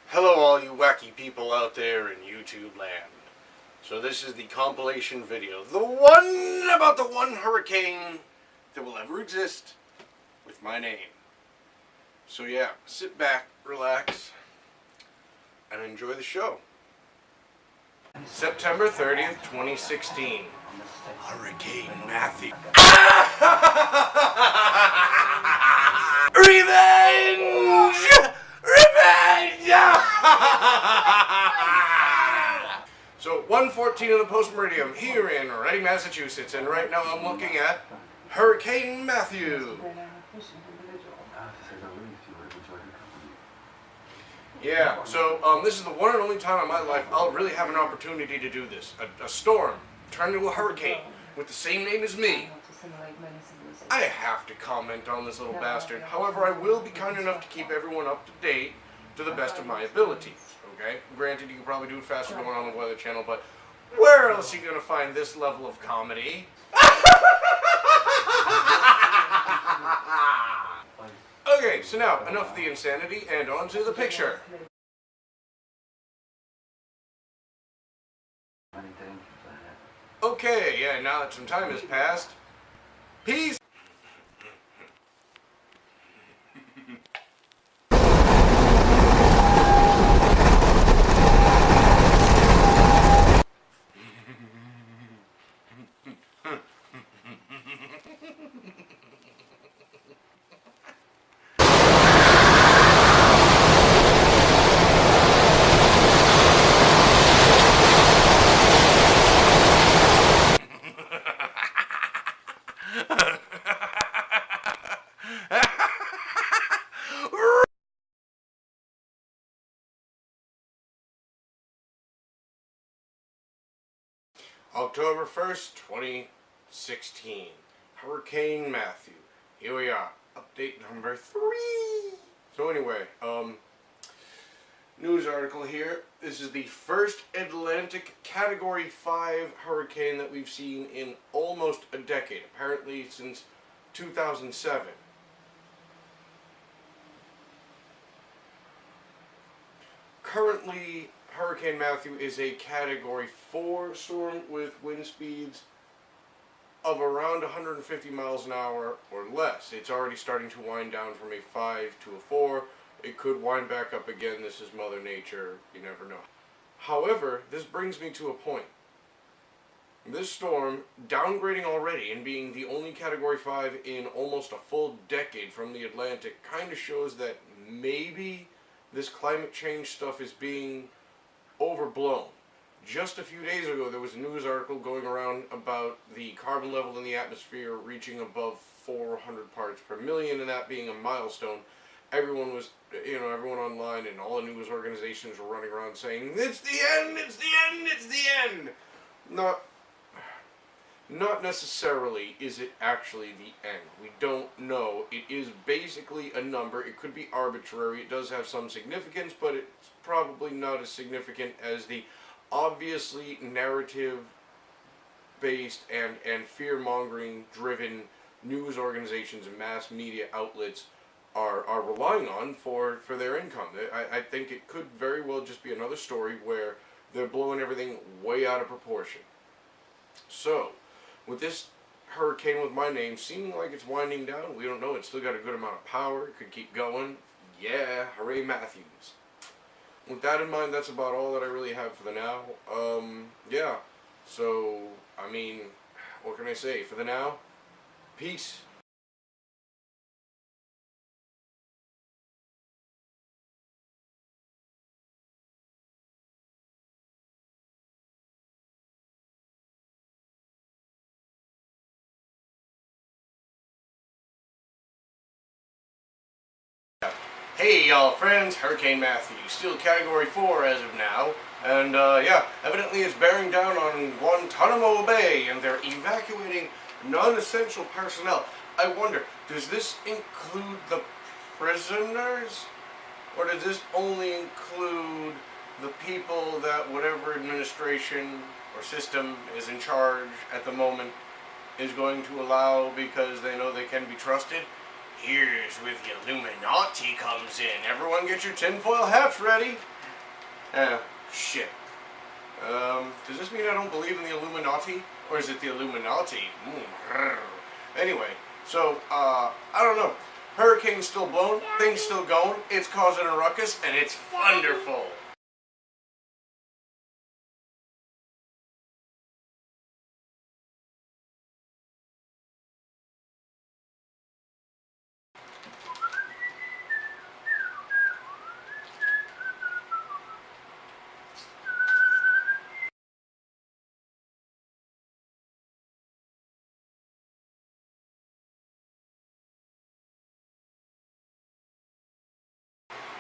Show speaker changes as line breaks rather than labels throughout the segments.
Hello all you wacky people out there in YouTube land. So this is the compilation video. The one about the one hurricane that will ever exist with my name. So yeah, sit back, relax, and enjoy the show. September 30th, 2016. Hurricane Matthew. Revenge! Revenge! So 1:14 in the post-meridium here in Reading, Massachusetts, and right now I'm looking at Hurricane Matthew. Yeah, so this is the one and only time in my life I'll really have an opportunity to do this. A storm turned into a hurricane with the same name as me. I have to comment on this little bastard. However, I will be kind enough to keep everyone up to date to the best of my abilities. Okay? Granted, you can probably do it faster going on the Weather Channel, but where else are you going to find this level of comedy? Okay, so now, enough of the insanity, and on to the picture. Okay, yeah, now that some time has passed, peace! October 1st, 2016. Hurricane Matthew. Here we are. Update number 3. So anyway, news article here. This is the first Atlantic Category 5 hurricane that we've seen in almost a decade. Apparently since 2007. Currently, Hurricane Matthew is a Category 4 storm with wind speeds of around 150 miles an hour or less. It's already starting to wind down from a 5 to a 4. It could wind back up again. This is Mother Nature. You never know. However, this brings me to a point. This storm, downgrading already and being the only Category 5 in almost a full decade from the Atlantic, kind of shows that maybe this climate change stuff is being overblown. Just a few days ago there was a news article going around about the carbon level in the atmosphere reaching above 400 parts per million, and that being a milestone. Everyone was, everyone online and all the news organizations were running around saying, "It's the end, it's the end, it's the end!" Not necessarily is it actually the end. We don't know. It is basically a number. It could be arbitrary. It does have some significance, but it's probably not as significant as the obviously narrative-based and fear-mongering driven news organizations and mass media outlets are relying on for their income. I think it could very well just be another story where they're blowing everything way out of proportion. So, with this hurricane with my name seeming like it's winding down, we don't know. It's still got a good amount of power. It could keep going. Yeah, hooray Matthews. With that in mind, that's about all that I really have for the now. Yeah. So, I mean, what can I say? For the now, peace. Hey y'all friends, Hurricane Matthew, still Category 4 as of now, and yeah, evidently it's bearing down on Guantanamo Bay and they're evacuating non-essential personnel. I wonder, does this include the prisoners? Or does this only include the people that whatever administration or system is in charge at the moment is going to allow because they know they can be trusted? here's where the Illuminati comes in. Everyone get your tinfoil hats ready. Shit. Does this mean I don't believe in the Illuminati? Or is it the Illuminati? Anyway, so, I don't know. Hurricane's still blowing, things still going, it's causing a ruckus, and it's wonderful.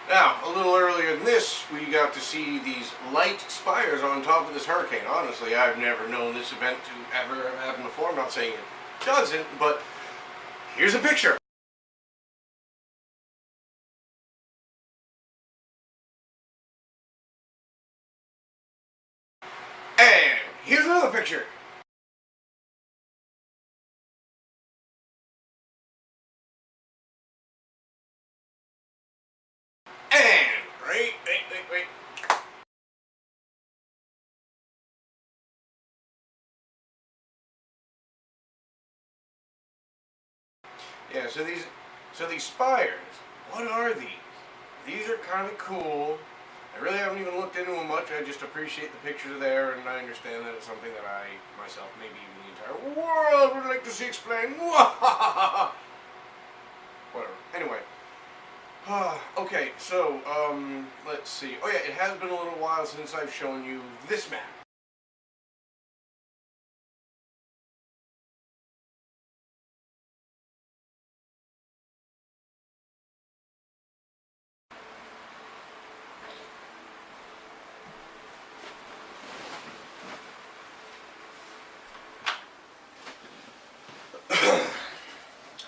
Now, a little earlier than this, we got to see these light spires on top of this hurricane. Honestly, I've never known this event to ever have happened before. I'm not saying it doesn't, but here's a picture. And here's another picture. And, wait. Yeah, so these spires, what are these? These are kind of cool. I really haven't even looked into them much. I just appreciate the pictures there, and I understand that it's something that I, myself, maybe even the entire world would like to see explained. Whatever. Anyway. Okay, so, let's see. Oh yeah, it has been a little while since I've shown you this map.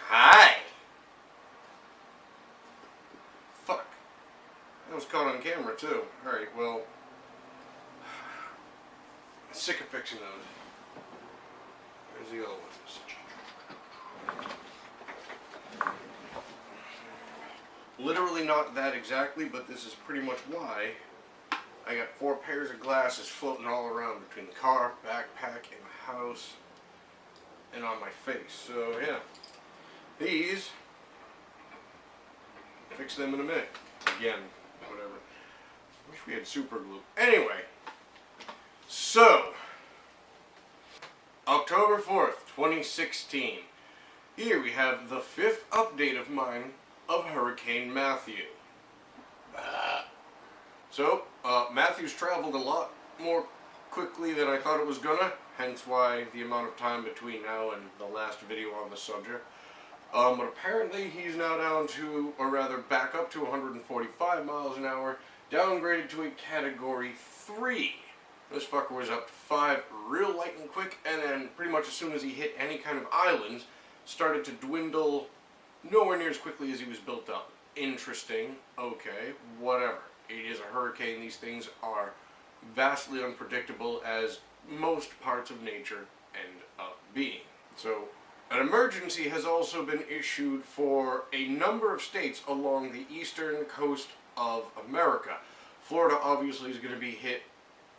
Hi! Fuck. That was caught on camera, too. Alright, well... I'm sick of fixing those. Where's the other ones? Literally not that exactly, but this is pretty much why I got 4 pairs of glasses floating all around between the car, backpack, and the house, and on my face. So, yeah. These, fix them in a minute. Again, whatever. Wish we had super glue. Anyway, so, October 4th, 2016. Here we have the 5th update of mine of Hurricane Matthew. So, Matthew's traveled a lot more quickly than I thought it was gonna, hence why the amount of time between now and the last video on the subject. But apparently he's now down to, or rather back up to 145 miles an hour, downgraded to a Category 3. This fucker was up to 5 real lightning quick, and then pretty much as soon as he hit any kind of islands, started to dwindle nowhere near as quickly as he was built up. Interesting. Okay, whatever. It is a hurricane. These things are vastly unpredictable, as most parts of nature end up being. So, an emergency has also been issued for a number of states along the eastern coast of America. Florida obviously is going to be hit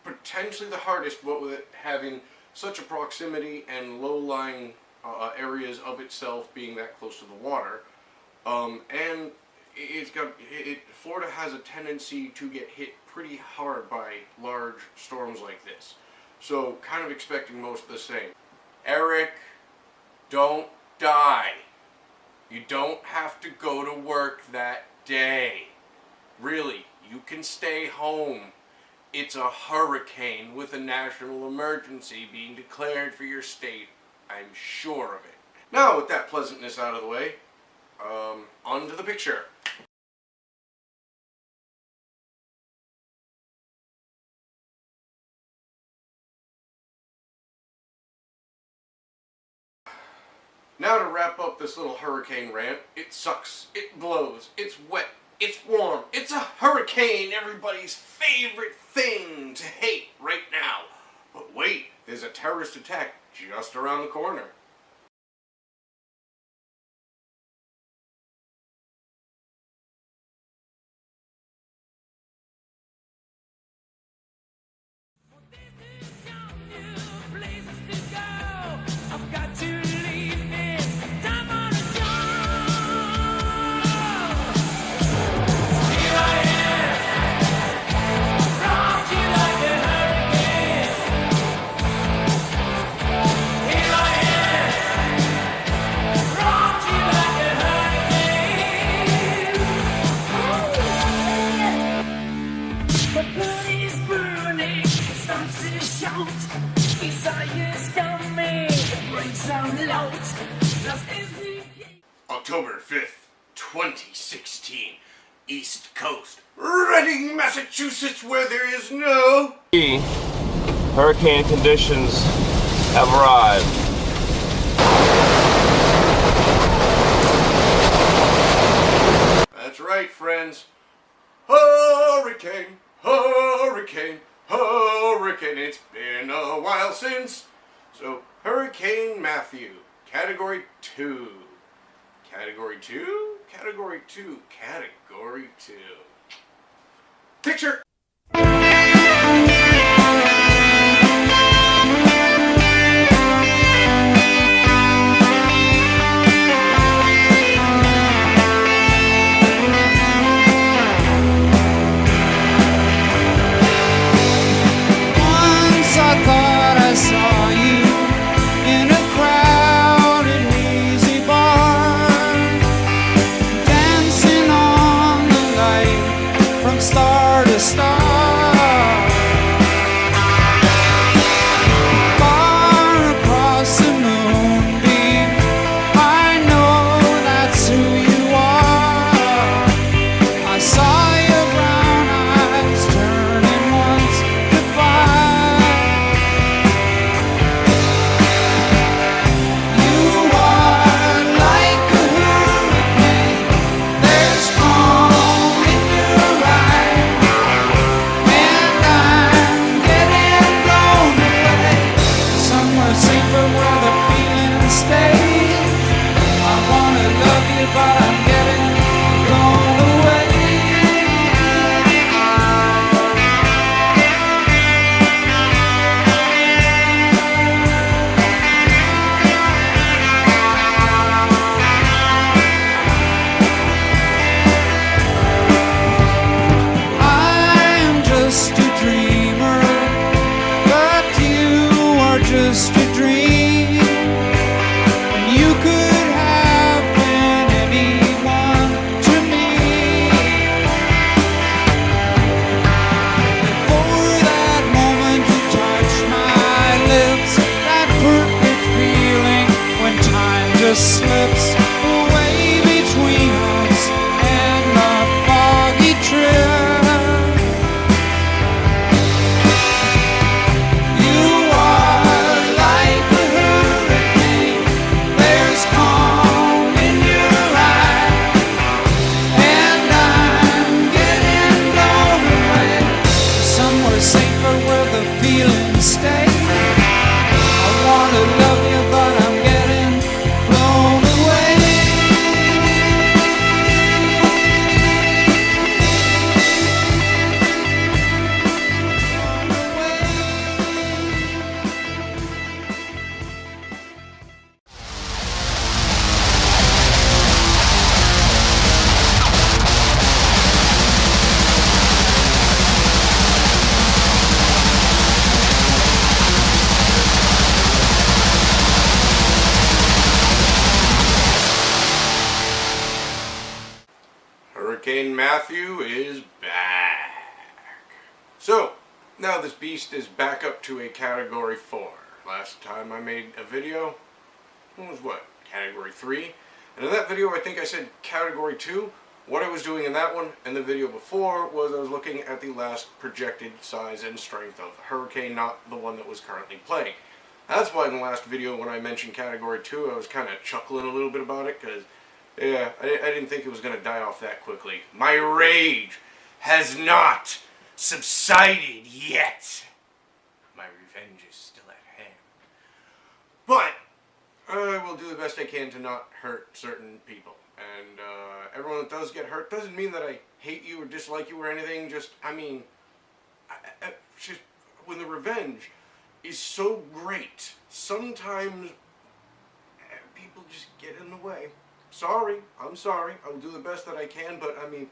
potentially the hardest, but with it having such a proximity and low-lying areas of itself being that close to the water. And Florida has a tendency to get hit pretty hard by large storms like this. So, kind of expecting most of the same. Eric, don't die. You don't have to go to work that day. Really, you can stay home. It's a hurricane with a national emergency being declared for your state. I'm sure of it. Now, with that pleasantness out of the way, on to the picture. Now to wrap up this little hurricane rant, it sucks, it blows, it's wet, it's warm, it's a hurricane, everybody's favorite thing to hate right now. But wait, there's a terrorist attack just around the corner. October 5th, 2016. East Coast, Reading, Massachusetts, where there is no...
Hurricane conditions have arrived.
That's right, friends. Hurricane, hurricane, hurricane. It's been a while since. So, Hurricane Matthew, Category 2. Category 2? Category 2. Category 2. Picture!
Just a dream. You could have been anyone to me. Before that moment you touched my lips, that perfect feeling when time just slips away between us and the foggy trip.
Hurricane Matthew is back. So, now this beast is back up to a Category 4. Last time I made a video, it was what? Category 3? And in that video I think I said Category 2. What I was doing in that one and the video before was I was looking at the last projected size and strength of the hurricane, not the one that was currently playing. That's why in the last video when I mentioned Category 2 I was kind of chuckling a little bit about it, because yeah, I didn't think it was going to die off that quickly. My rage has not subsided yet. My revenge is still at hand. But I will do the best I can to not hurt certain people. And everyone that does get hurt doesn't mean that I hate you or dislike you or anything. Just, I mean, just when the revenge is so great, sometimes people just get in the way. Sorry, I'm sorry. I will do the best that I can, but I mean,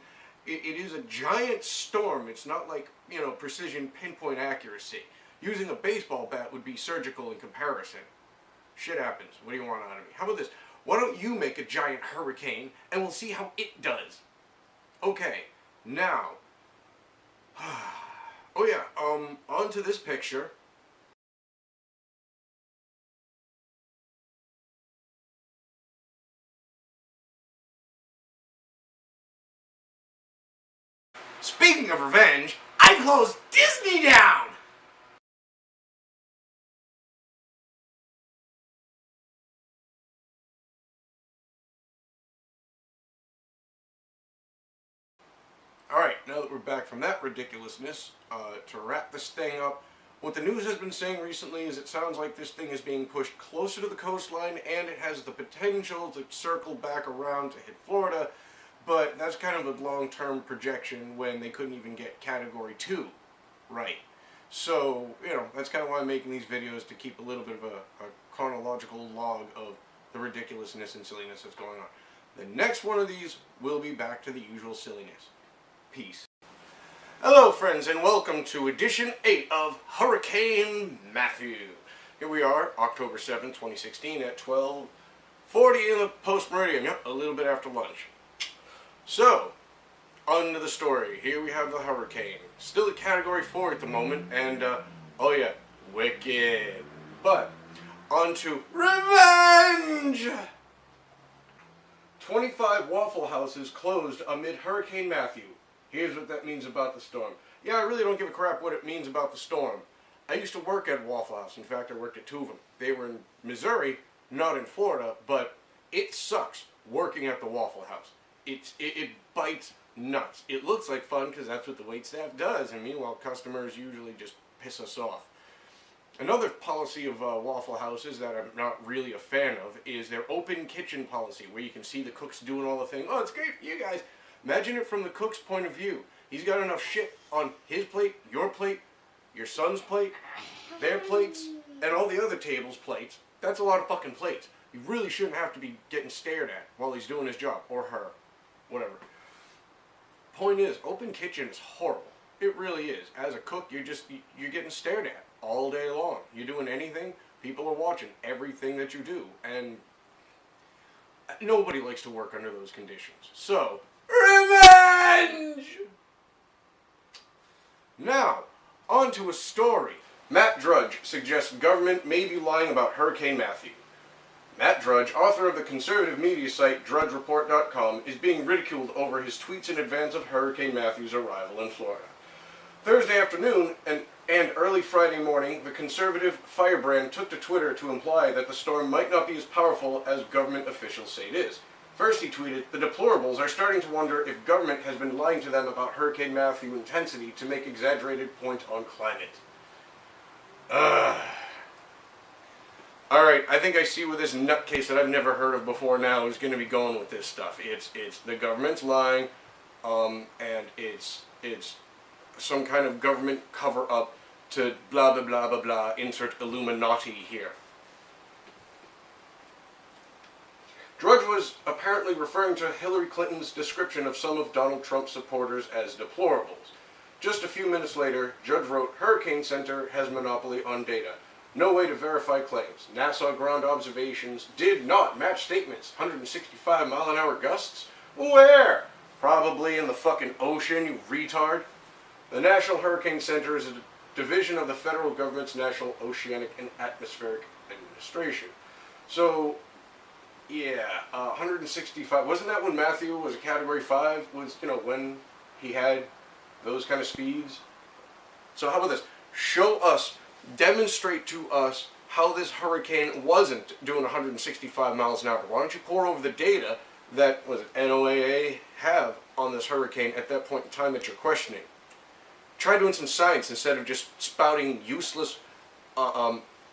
it is a giant storm. It's not like, you know, precision pinpoint accuracy. Using a baseball bat would be surgical in comparison. Shit happens. What do you want out of me? How about this? Why don't you make a giant hurricane and we'll see how it does? Okay, now. Oh yeah, on to this picture. Speaking of revenge, I closed Disney down! Alright, now that we're back from that ridiculousness, to wrap this thing up, what the news has been saying recently is it sounds like this thing is being pushed closer to the coastline and it has the potential to circle back around to hit Florida, but that's kind of a long-term projection when they couldn't even get Category 2 right. So, that's kind of why I'm making these videos, to keep a little bit of a chronological log of the ridiculousness and silliness that's going on. The next one of these will be back to the usual silliness. Peace. Hello friends, and welcome to edition 8 of Hurricane Matthew. Here we are, October 7th, 2016 at 12:40 in the post-meridian. Yep, a little bit after lunch. So, on to the story. Here we have the hurricane. Still at Category 4 at the moment, and, oh yeah, wicked. But, on to revenge! 25 Waffle Houses closed amid Hurricane Matthew. Here's what that means about the storm. Yeah, I really don't give a crap what it means about the storm. I used to work at Waffle House. In fact, I worked at 2 of them. They were in Missouri, not in Florida, but it sucks working at the Waffle House. It bites nuts. It looks like fun because that's what the waitstaff does, and meanwhile, customers usually just piss us off. Another policy of Waffle Houses that I'm not really a fan of is their open kitchen policy, where you can see the cooks doing all the things. Oh, it's great for you guys. Imagine it from the cook's point of view. He's got enough shit on his plate, your son's plate, their plates, and all the other tables' plates. That's a lot of fucking plates. You really shouldn't have to be getting stared at while he's doing his job, or her, whatever. Point is, open kitchen is horrible. It really is. As a cook, you're getting stared at all day long. You're doing anything, people are watching everything that you do, and nobody likes to work under those conditions. So, revenge! Now, on to a story. Matt Drudge suggests government may be lying about Hurricane Matthew. Matt Drudge, author of the conservative media site DrudgeReport.com, is being ridiculed over his tweets in advance of Hurricane Matthew's arrival in Florida. Thursday afternoon and early Friday morning, the conservative firebrand took to Twitter to imply that the storm might not be as powerful as government officials say it is. First, he tweeted, "The deplorables are starting to wonder if government has been lying to them about Hurricane Matthew intensity to make exaggerated point on climate." Alright, I think I see where this nutcase that I've never heard of before now is going to be going with this stuff. It's the government's lying, and it's some kind of government cover-up to blah blah blah blah blah, insert Illuminati here. Drudge was apparently referring to Hillary Clinton's description of some of Donald Trump's supporters as deplorables. Just a few minutes later, Drudge wrote, "Hurricane Center has monopoly on data. No way to verify claims. NASA ground observations did not match statements. 165-mile-an-hour gusts? Where? Probably in the fucking ocean, you retard." The National Hurricane Center is a division of the federal government's National Oceanic and Atmospheric Administration. So, yeah, 165. Wasn't that when Matthew was a Category 5? Was, when he had those kind of speeds? So how about this? Show us, demonstrate to us how this hurricane wasn't doing 165 miles an hour. Why don't you pour over the data that NOAA have on this hurricane at that point in time that you're questioning? Try doing some science instead of just spouting useless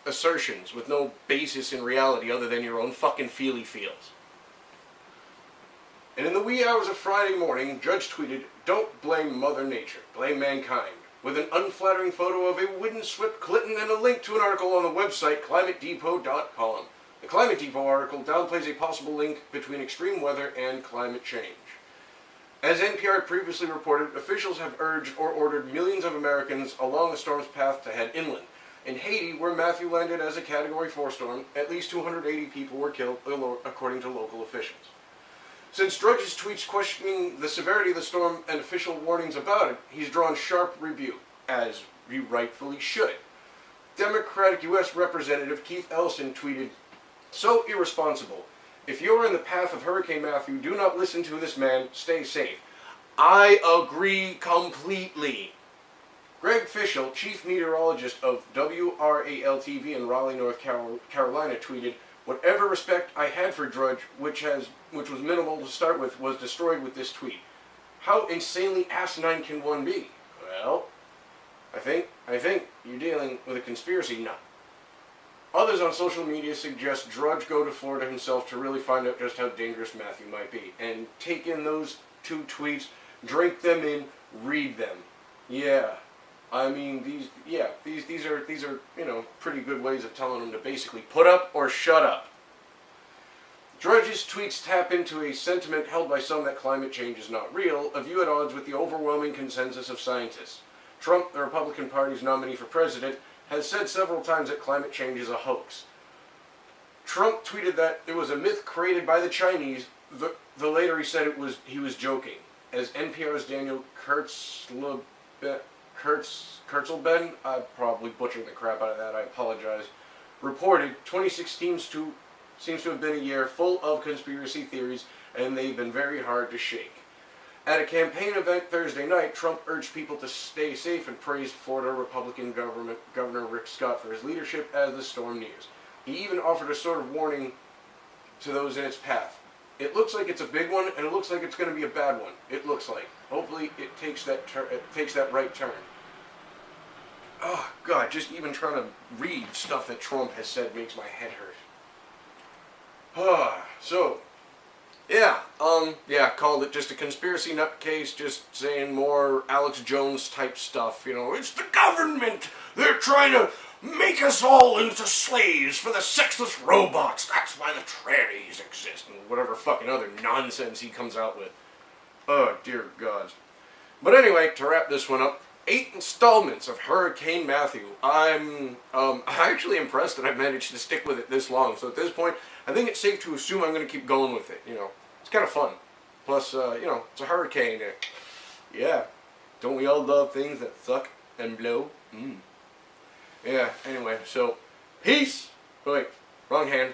assertions with no basis in reality other than your own fucking feely-feels. And in the wee hours of Friday morning, Drudge tweeted, "Don't blame Mother Nature, blame mankind," with an unflattering photo of a windswept Clinton and a link to an article on the website ClimateDepot.com. The Climate Depot article downplays a possible link between extreme weather and climate change. As NPR previously reported, officials have urged or ordered millions of Americans along the storm's path to head inland. In Haiti, where Matthew landed as a Category 4 storm, at least 280 people were killed, according to local officials. Since Drudge's tweets questioning the severity of the storm and official warnings about it, he's drawn sharp rebuke, as he rightfully should. Democratic U.S. Representative Keith Ellison tweeted, "So irresponsible. If you are in the path of Hurricane Matthew, do not listen to this man. Stay safe." I agree completely. Greg Fishel, chief meteorologist of WRAL-TV in Raleigh, North Carolina, tweeted, "Whatever respect I had for Drudge, which was minimal to start with, was destroyed with this tweet. How insanely asinine can one be?" Well, I think you're dealing with a conspiracy nut. Others on social media suggest Drudge go to Florida himself to really find out just how dangerous Matthew might be, and take in those 2 tweets, drink them in, read them. Yeah, I mean these are pretty good ways of telling him to basically put up or shut up. Drudge's tweets tap into a sentiment held by some that climate change is not real, a view at odds with the overwhelming consensus of scientists. Trump, the Republican Party's nominee for president, has said several times that climate change is a hoax. Trump tweeted that it was a myth created by the Chinese. The later he said he was joking. As NPR's Daniel Kurtzleben, I'm probably butchering the crap out of that, I apologize, reported 2016 seems to have been a year full of conspiracy theories, and they've been very hard to shake. At a campaign event Thursday night, Trump urged people to stay safe and praised Florida Republican Governor Rick Scott for his leadership as the storm nears. He even offered a sort of warning to those in its path. It looks like it's a big one, and it looks like it's going to be a bad one. It looks like. Hopefully, it takes that right turn. Oh God, just even trying to read stuff that Trump has said makes my head hurt. So. Called it just a conspiracy nutcase, just saying more Alex Jones type stuff. It's the government. They're trying to make us all into slaves for the sexless robots. That's why the trannies exist, and whatever fucking other nonsense he comes out with. Oh, dear God. But anyway, to wrap this one up, 8 installments of Hurricane Matthew. I'm actually impressed that I managed to stick with it this long. So at this point, I think it's safe to assume I'm going to keep going with it. It's kind of fun. Plus, it's a hurricane. Yeah. Don't we all love things that suck and blow? Yeah, anyway, so, peace! Oh, wait, wrong hand.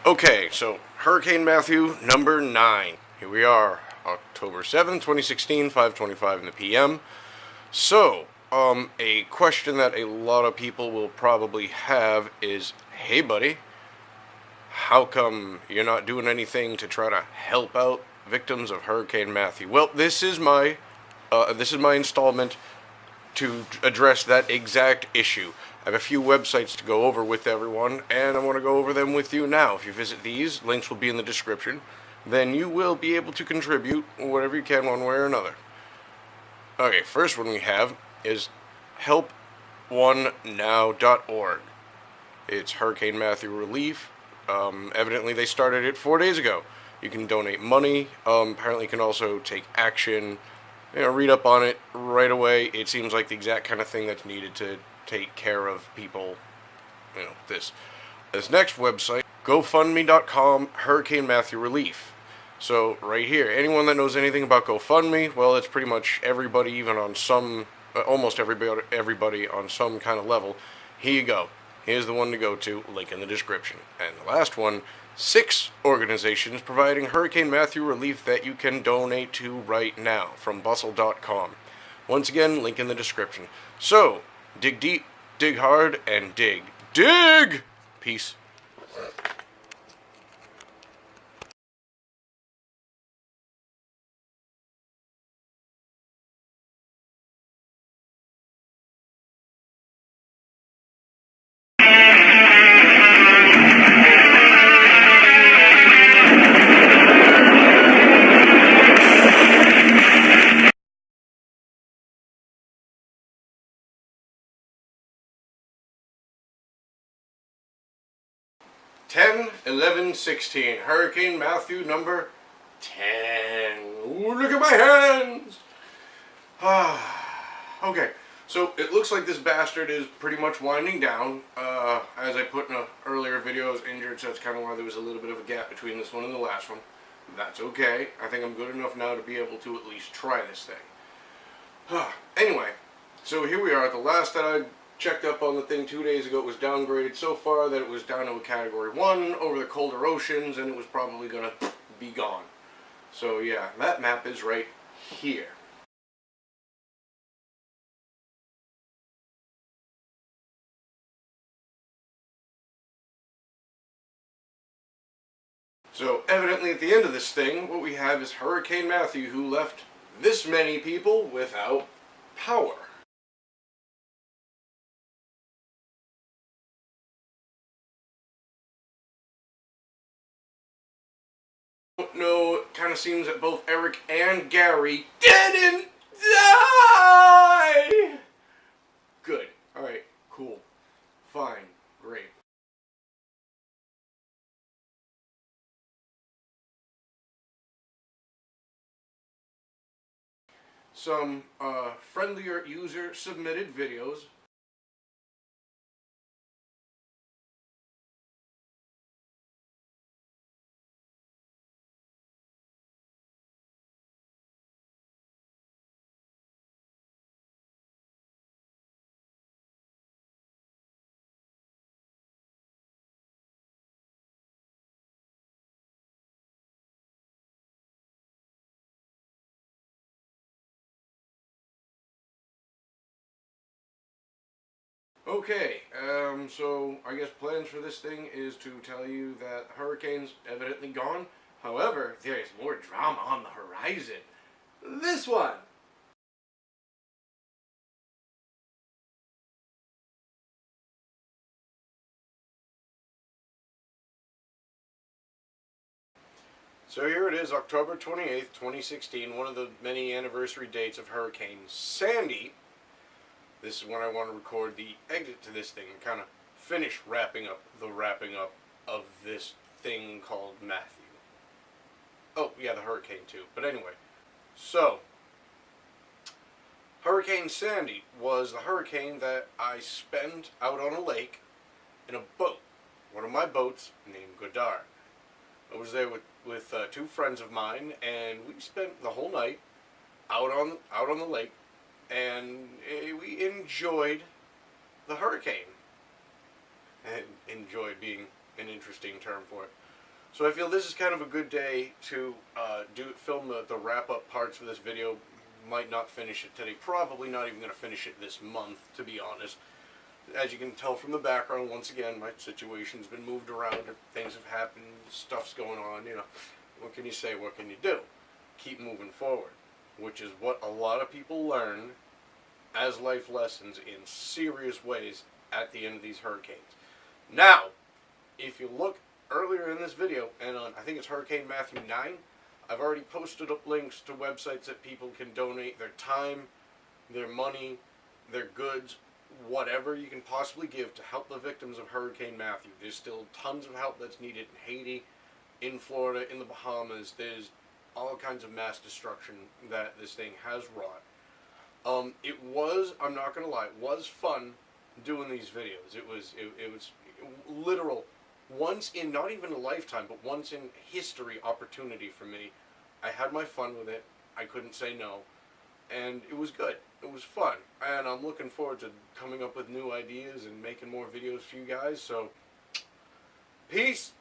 Okay, so Hurricane Matthew, number 9. Here we are, October 7th, 2016, 5:25 in the PM. So, a question that a lot of people will probably have is, hey buddy, how come you're not doing anything to try to help out victims of Hurricane Matthew? Well, this is my installment to address that exact issue. I have a few websites to go over with everyone, and I want to go over them with you now. If you visit these, links will be in the description, then you will be able to contribute whatever you can one way or another. Okay, first one we have is help1now.org. It's Hurricane Matthew relief. Evidently they started it 4 days ago. You can donate money. Apparently you can also take action. Read up on it right away. It seems like the exact kind of thing that's needed to take care of people. This next website, GoFundMe.com, Hurricane Matthew relief. So right here, anyone that knows anything about GoFundMe, well, it's pretty much everybody, even on some, almost everybody on some kind of level. Here you go. Here's the one to go to, link in the description. And the last one, 6 organizations providing Hurricane Matthew relief that you can donate to right now from bustle.com. Once again, link in the description. So, dig deep, dig hard, and dig. Dig! Peace. (10, 11, 16). Hurricane Matthew number 10. Ooh, look at my hands! Okay, so it looks like this bastard is pretty much winding down. As I put in an earlier video, I was injured, so that's kind of why there was a little bit of a gap between this one and the last one. That's okay. I think I'm good enough now to be able to at least try this thing. Anyway, so here we are. The last that I checked up on the thing 2 days ago. It was downgraded so far that it was down to a Category 1 over the colder oceans, and it was probably going to be gone. So yeah, that map is right here. So evidently at the end of this thing, what we have is Hurricane Matthew, who left this many people without power. No, it kind of seems that both Eric and Gary didn't die! Good. Alright, cool. Fine. Great. Some friendlier user submitted videos. Okay, so I guess plans for this thing is to tell you that the hurricane's evidently gone. However, there is more drama on the horizon. This one! So here it is, October 28th, 2016, one of the many anniversary dates of Hurricane Sandy. This is when I want to record the exit to this thing and kind of finish wrapping up of this thing called Matthew. Oh, yeah, the hurricane too. But anyway, so Hurricane Sandy was the hurricane that I spent out on a lake in a boat. One of my boats named Godard. I was there with two friends of mine, and we spent the whole night out on the lake. And we enjoyed the hurricane. And enjoy being an interesting term for it. So I feel this is kind of a good day to film the wrap-up parts for this video. Might not finish it today. Probably not even going to finish it this month, to be honest. As you can tell from the background, once again, my situation's been moved around. Things have happened. Stuff's going on, you know. What can you say? What can you do? Keep moving forward. Which is what a lot of people learn as life lessons in serious ways at the end of these hurricanes. Now, if you look earlier in this video, and on, I think it's Hurricane Matthew 9, I've already posted up links to websites that people can donate their time, their money, their goods, whatever you can possibly give to help the victims of Hurricane Matthew. There's still tons of help that's needed in Haiti, in Florida, in the Bahamas. There's all kinds of mass destruction that this thing has wrought. It was, I'm not gonna lie, it was fun doing these videos. It was literal, once in, not even a lifetime, but once in history opportunity for me. I had my fun with it. I couldn't say no. And it was good. It was fun. And I'm looking forward to coming up with new ideas and making more videos for you guys. So, peace!